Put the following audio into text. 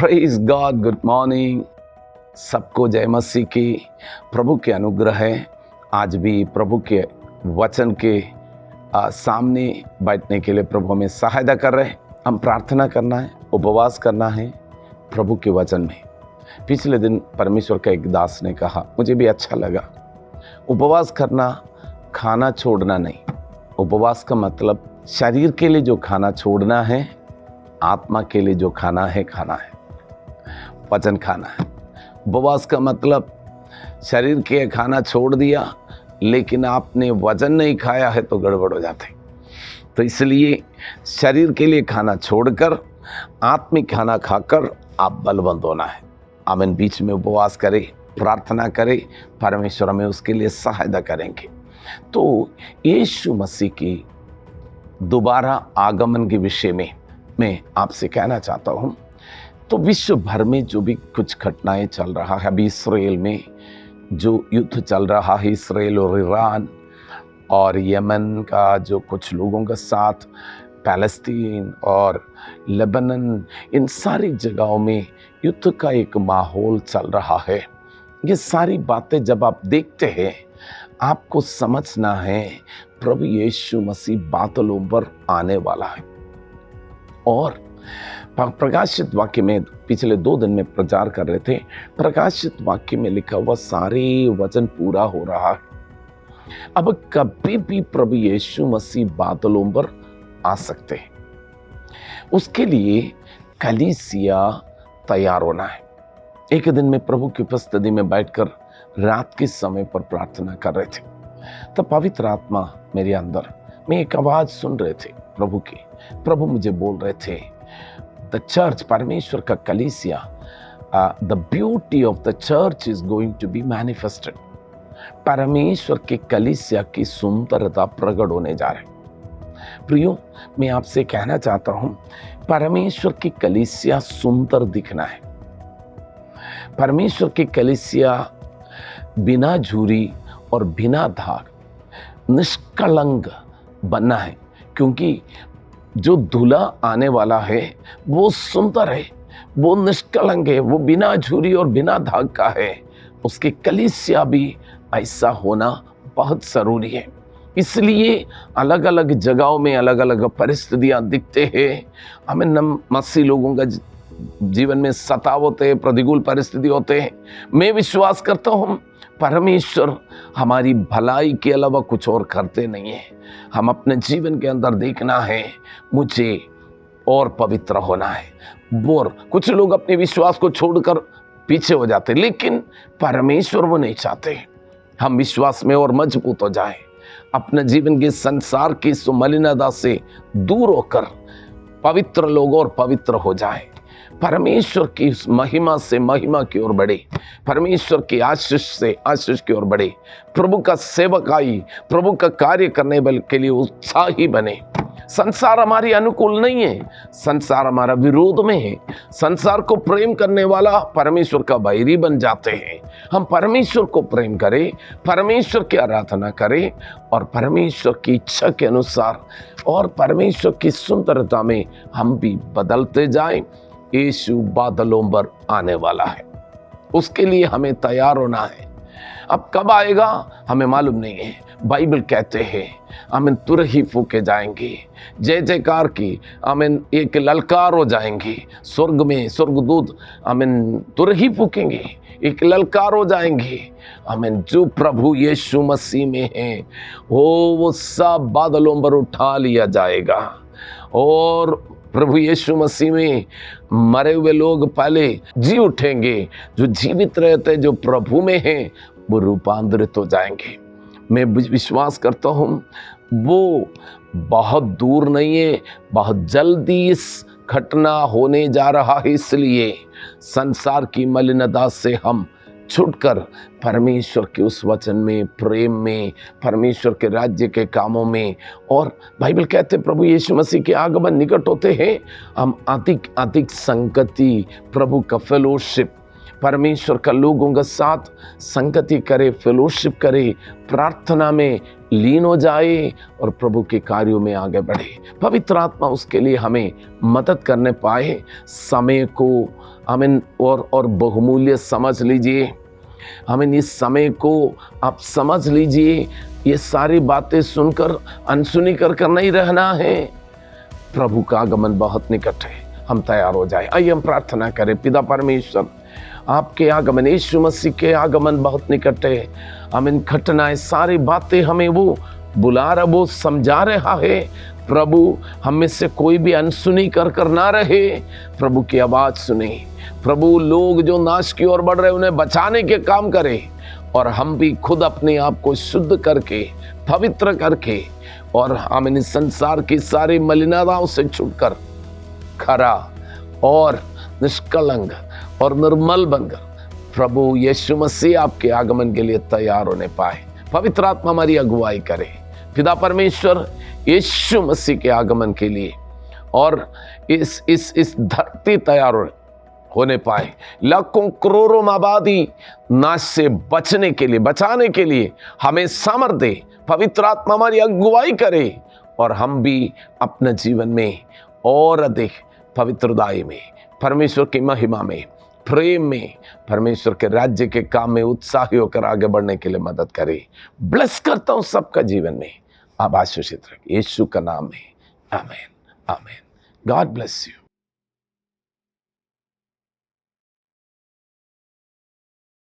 Praise God, good morning. सबको जय मसीह की। प्रभु के अनुग्रह है। आज भी प्रभु के वचन के सामने बैठने के लिए प्रभु हमें सहायता कर रहे हैं। हम प्रार्थना करना है, उपवास करना है प्रभु के वचन में। पिछले दिन परमेश्वर का एक दास ने कहा, मुझे भी अच्छा लगा, उपवास करना खाना छोड़ना नहीं। उपवास का मतलब शरीर के लिए जो खाना छोड़ना है, आत्मा के लिए जो खाना है वचन खाना है। उपवास का मतलब शरीर के खाना छोड़ दिया लेकिन आपने वचन नहीं खाया है तो गड़बड़ हो जाते। तो इसलिए शरीर के लिए खाना छोड़कर आत्मिक खाना खाकर आप बलवंत होना है। आमीन। बीच में उपवास करें, प्रार्थना करें, परमेश्वर हमें उसके लिए सहायता करेंगे। तो यीशु मसीह की दोबारा आगमन के विषय में मैं आपसे कहना चाहता हूँ। तो विश्व भर में जो भी कुछ घटनाएं चल रहा है, अभी इसराइल में जो युद्ध चल रहा है, इसराइल और ईरान और यमन का जो कुछ लोगों के साथ, पैलेस्तीन और लेबनान, इन सारी जगहों में युद्ध का एक माहौल चल रहा है। ये सारी बातें जब आप देखते हैं, आपको समझना है प्रभु यीशु मसीह बादलों पर आने वाला है। और प्रकाशित वाक्य में पिछले 2 दिन में प्रचार कर रहे थे, प्रकाशित वाक्य में लिखा हुआ सारे वचन पूरा हो रहा है। अब कभी भी प्रभु यीशु मसीह बादलों पर आ सकते हैं। उसके लिए कलीसिया तैयार होना है। एक दिन में प्रभु की उपस्थिति में बैठकर रात के समय पर प्रार्थना कर रहे थे, तब पवित्र आत्मा मेरे अंदर, मैं एक आवाज सुन रहे थे प्रभु की। प्रभु मुझे बोल रहे थे, द चर्च, परमेश्वर का कलीसिया, the beauty of the church is going to be manifested. परमेश्वर के कलीसिया की सुंदरता प्रकट होने जा रही। प्रियो, मैं आपसे कहना चाहता हूं, परमेश्वर की कलीसिया सुंदर दिखना है। परमेश्वर की कलीसिया बिना झुर्री और बिना धाग, निष्कलंक बनना है, क्योंकि जो दूल्हा आने वाला है वो सुंदर है, वो निष्कलंक है, वो बिना झुर्री और बिना धाग का है। उसकी कलीसिया भी ऐसा होना बहुत ज़रूरी है। इसलिए अलग अलग जगहों में अलग अलग परिस्थितियां दिखते हैं। हमें मसीह लोगों का जीवन में सताव होते हैं, प्रतिकूल परिस्थिति होते हैं। मैं विश्वास करता हूँ परमेश्वर हमारी भलाई के अलावा कुछ और करते नहीं है। हम अपने जीवन के अंदर देखना है, मुझे और पवित्र होना है। और कुछ लोग अपने विश्वास को छोड़कर पीछे हो जाते, लेकिन परमेश्वर वो नहीं चाहते हम विश्वास में और मजबूत हो जाएं, अपने जीवन के संसार की मलिनता से दूर होकर पवित्र लोग और पवित्र हो जाएं। परमेश्वर की महिमा से महिमा की ओर बढ़े, परमेश्वर की आशीष से आशीष की ओर बढ़े, प्रभु का सेवकाई, प्रभु का कार्य करने के लिए उत्साही बने। संसार हमारी अनुकूल नहीं है, संसार हमारा विरोध में है। संसार को प्रेम करने वाला परमेश्वर का बैरी बन जाते हैं। हम परमेश्वर को प्रेम करें, परमेश्वर की आराधना करें और परमेश्वर की इच्छा के अनुसार और परमेश्वर की सुंदरता में हम भी बदलते जाएं। यीशु बादलों पर आने वाला है, उसके लिए हमें तैयार होना है। अब कब आएगा हमें मालूम नहीं है। बाइबल कहते हैं आमीन, तुरही फूके जाएंगे, जय जयकार की आमीन, एक ललकार हो जाएंगी। स्वर्ग में स्वर्गदूत आमीन तुरही फूकेंगे, एक ललकार हो जाएंगे। आमीन। जो प्रभु यीशु मसीह में है वो सब बादलों पर उठा लिया जाएगा। और प्रभु यीशु मसीह में मरे हुए लोग पहले जी उठेंगे। जो जीवित रहते, जो प्रभु में हैं, वो रूपांतरित हो जाएंगे। मैं विश्वास करता हूँ वो बहुत दूर नहीं है, बहुत जल्दी इस घटना होने जा रहा है। इसलिए संसार की मलिनता से हम छुटकर परमेश्वर के उस वचन में, प्रेम में, परमेश्वर के राज्य के कामों में। और बाइबल कहते प्रभु यीशु मसीह के आगमन निकट होते हैं। हम अधिक अधिक संगति, प्रभु का फेलोशिप, परमेश्वर का लोगों के साथ संगति करे, फेलोशिप करे, प्रार्थना में लीन हो जाए और प्रभु के कार्यों में आगे बढ़े। पवित्र आत्मा उसके लिए हमें मदद करने पाए। समय को आमीन, और बहुमूल्य समझ लीजिए। आमीन, इस समय को आप समझ लीजिए। ये सारी बातें सुनकर अनसुनी कर नहीं रहना है। प्रभु का आगमन बहुत निकट है, हम तैयार हो जाए। आइए हम प्रार्थना करें। पिता परमेश्वर, आपके आगमन, यीशु मसीह के आगमन बहुत निकट है। आमीन, घटनाएं, सारी बातें हमें वो बुला रहा, वो समझा रहा है। प्रभु, हम में से कोई भी अनसुनी कर ना रहे। प्रभु की आवाज़ सुने। प्रभु, लोग जो नाश की ओर बढ़ रहे उन्हें बचाने के काम करे, और हम भी खुद अपने आप को शुद्ध करके, पवित्र करके, और हम इन संसार की सारी मलिनताओं से छूटकर खरा और निष्कलंक और निर्मल बनकर प्रभु यीशु मसीह आपके आगमन के लिए तैयार होने पाए। पवित्र आत्मा हमारी अगुवाई करे। पिता परमेश्वर, यीशु मसीह के आगमन के लिए और इस धरती तैयार होने पाए। लाखों करोड़ों आबादी नाश से बचाने के लिए हमें सामर्थ्य दे। पवित्र आत्मा हमारी अगुवाई करे, और हम भी अपने जीवन में और अधिक पवित्रताई में, परमेश्वर की महिमा में, प्रेम में, परमेश्वर के राज्य के काम में उत्साही होकर आगे बढ़ने के लिए मदद करे। ब्लेस करता हूं सबका जीवन में, आप आशीषित रखें यीशु का नाम में। आमीन, आमीन। God bless you.